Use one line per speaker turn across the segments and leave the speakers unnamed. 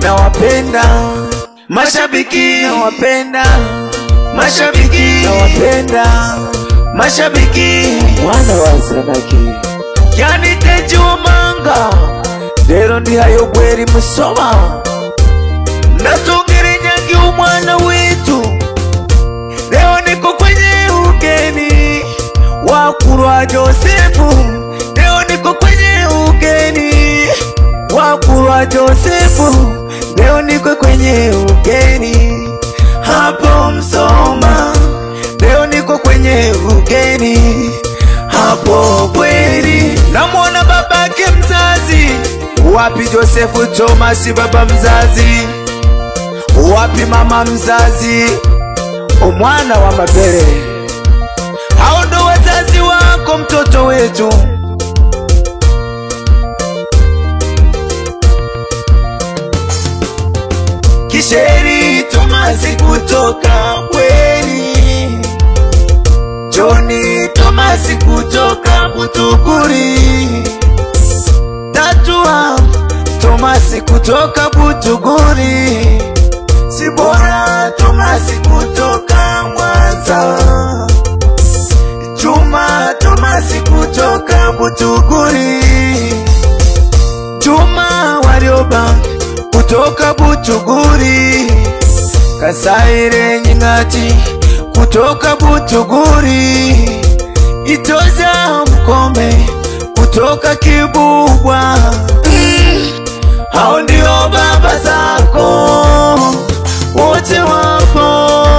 Nawapenda mashabiki, nawapenda mashabiki, nawapenda mashabiki. Mwana wa Sanaki yani Tejo Manga Dero ndi hayo bweri musoma Natungiri Nyangi umwana wetu. Leo niko kwenye ugeni Wakurwa Josefu. Leo niko kwenye ugeni Wakurwa Josefu. Leo niko kwenye ugeni hapo Msoma. Leo niko kwenye ugeni hapo Bweri. Namwona babake mzazi. Wapi Josefu Thomas baba mzazi? Wapi mama mzazi? Omwana wa Mabere. Hao ndo wazazi wako mtoto wetu. Kisheri Thomas kutoka Bweri. Johnny Thomas kutoka Butuguri. Tatua Thomas kutoka Butuguri. Sibora Thomas kutoka Mwanza. Juma Thomas kutoka Butuguri. Juma Warioba kutoka Butuguri. Kasaire Nyingati kutoka Butuguri. Itoza Mkome kutoka Kibubwa. Hao ndio baba zako wote wapo.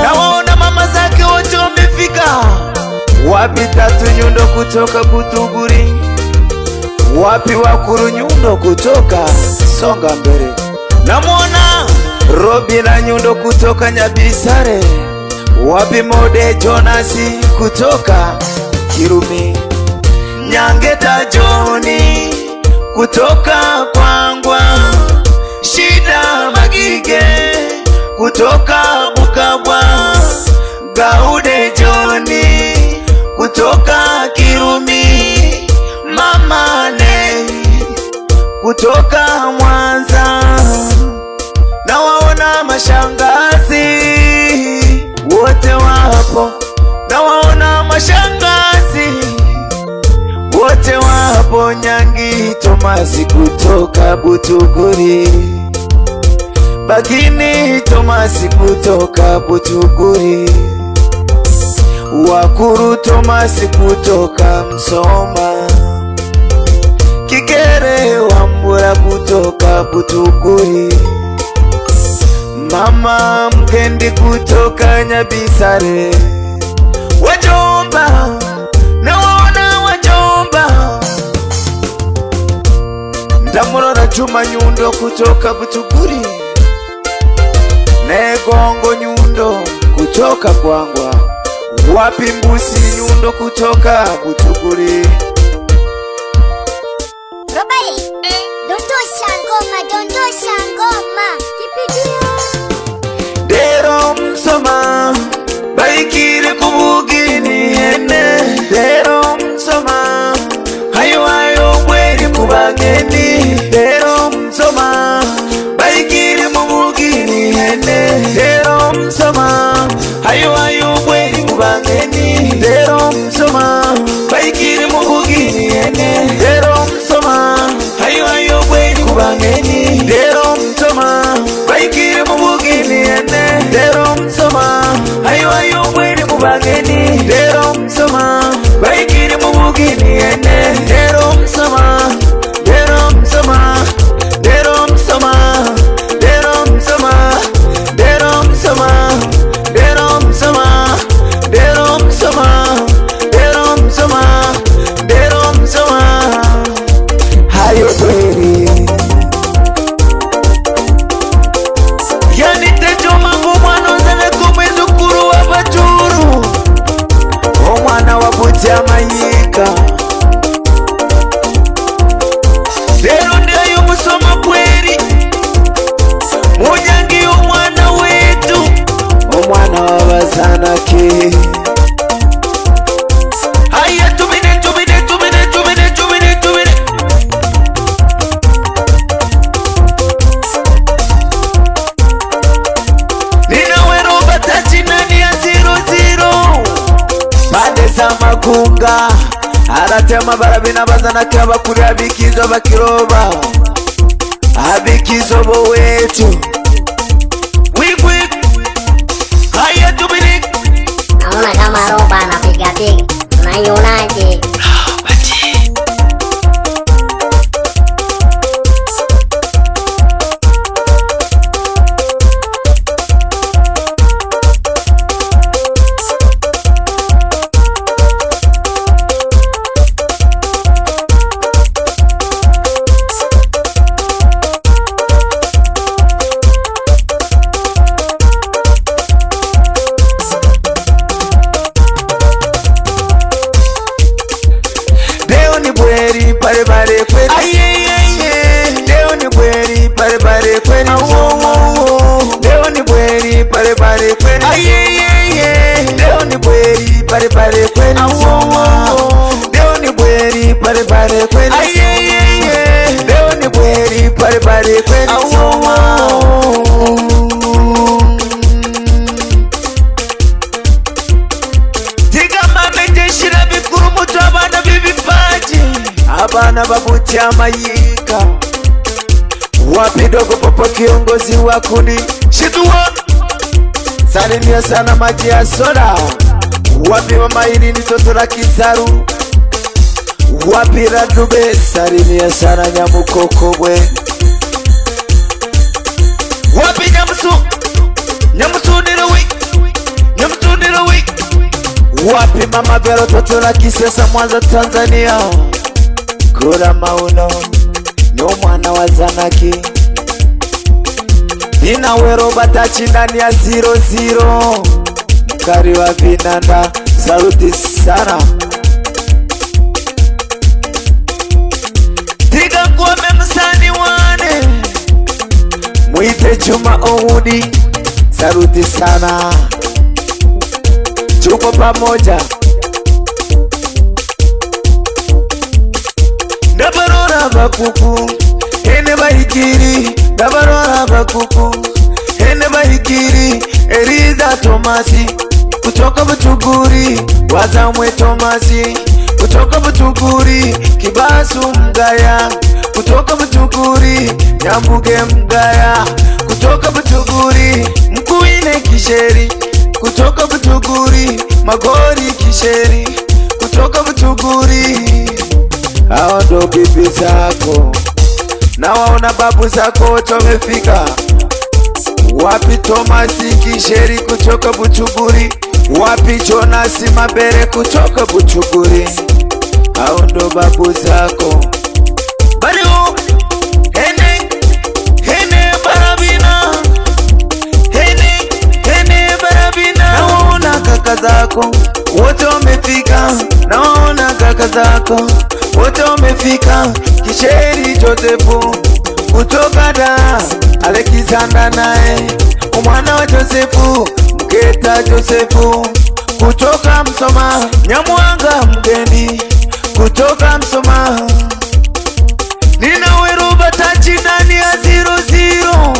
Na waona mama zake wote wamefika. Wapi Tatu Nyundo kutoka Butuguri? Wapi Wakuru Nyundo kutoka Songa Mbere? Namwona Robina Nyundo kutoka Nyabisare. Wapi Mode Jonasi kutoka Kirumi? Nyangeta Joni kutoka Kwangwa. Shida Magige kutoka Bukabwa. Gaude Joni kutoka Kirumi. Mama Nei kutoka Mwanza. Na waona mashangazi wote wapo. Na waona mashangazi wote wapo. Nyangi Thomas kutoka Butuguri. Bagini Thomas kutoka Butuguri. Wakuru Thomas kutoka Msoma. Kikere Wambura kutoka Butuguri. Mama Mkendi kutoka Nyabisare. Wajomba na waona wajomba. Ndamurora Juma Nyundo kutoka Butuguri. Negongo Nyundo kutoka Kwangwa. Wapi Mbusi Nyundo kutoka Butuguri?
Robali, dondosha ngoma, kipigia.
Dero Msoma, baikire kubugini ene. Dero Msoma, hayo Bweri kubageni. Dero Msoma, baikire mubugini ene. Dero Msoma, hayo Bweri kubageni. Dero Msoma, baikire mubugini ene. Dero Msoma, hayo Bweri kubageni. Dero Msoma, baikire mubugini ene. Dero Msoma, hayo Bweri kubageni. Dero Msoma, baikire mubugini ene. Dero Msoma, Dero Msoma, Dero Msoma, Dero Msoma, Dero Msoma, Dero Msoma, Dero Msoma, Dero Msoma, Dero Msoma, hayo Bweri. Yani Tejo Mangu mwana zane kumizukuru wa Bachuru. Omwana wa Butia Mayika batema barabina bazana kyaba kuri abikizo bakiroba abikizo bo wetu wigwi haya tubini.
Naona kama roba anapiga unaionaje?
Pare pare kweli ayeyeye leo ni bweri pare pare kweli leo ni bweri pare pare kweli ayeyeye leo ni bweri pare pare kweli leo ni bweri pare pare kweli ayeyeye leo ni bweri pare pare kweli abana babutia mayika wapi dogo popo kiongozi wa kundi shidua salimia sana maji ya soda wapi mama ili ni toto la Kizaru wapi Radube salimia sana Nyamukoko bwe wapi Nyamusu nirowi wapi mama Vero toto la Kisesa Mwanza Tanzania Kura mauno no mwana wa Zanaki Nina wero batachi ndani ya 00 Mkari wa Vinanda saluti sana Tiga ngome msani wane Mwite Juma Owudi saluti sana Tuko pamoja Dabarora bakuku Hene bahikiri Dabarora bakuku Hene bahikiri Eriza Tomasi Kutoka Butuguri Wazamwe Tomasi Kutoka Butuguri Kibasu Mgaya Kutoka Butuguri Nyambuge Mgaya Kutoka Butuguri Mkuine Kisheri Kutoka Butuguri Magori Kisheri Kutoka Butuguri hao ndo bibi zako na waona babu zako wote wamefika wapi Tomasi Kisheri kutoka Butuguri wapi Jonasi Mabere kutoka Butuguri hao ndo babu zako baliu hene barabina hene barabina naona kaka zako wote wamefika naona kaka zako wote wamefika Kisheri Josefu kutoka da Alexander nae umwana wa Josefu Mgeta Josefu kutoka Msoma Nyamwanga Mgendi kutoka Msoma Nina wero batachi ndani ya 00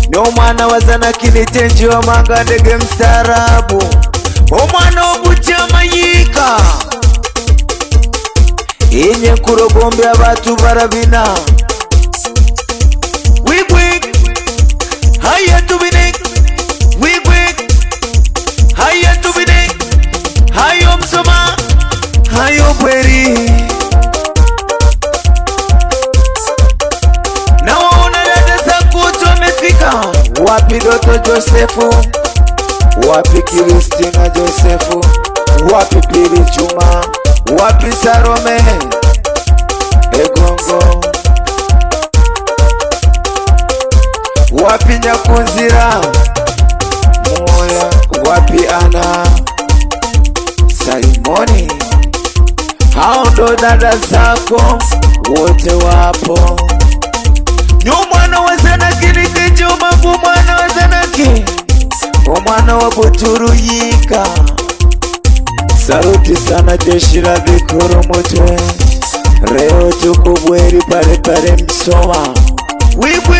Nyo mwana wa Zanaki ni Tenji wa Manga ndege mstarabu umwana wa Butia Mayika Inye kurogombe abatu barabina Wigwig Haya tubine Wigwig Haya tubine Hayo Msoma Hayo Bweri na waona dada zako wote wamefika wapi Doto Josefu wapi Kristina Josefu wapi Pili Juma wapi Sarome Egongo wapi Nyakunzira Moya wapi Ana Simoni hao ndo dada zako wote wapo Nyumwana wa Zanaki nikijuma mwana wa Zanaki umwana wa Buturuyika saluti sana jeshi la Vikoro mutwe Reo tuko bweri pare pare Msoma Wigwi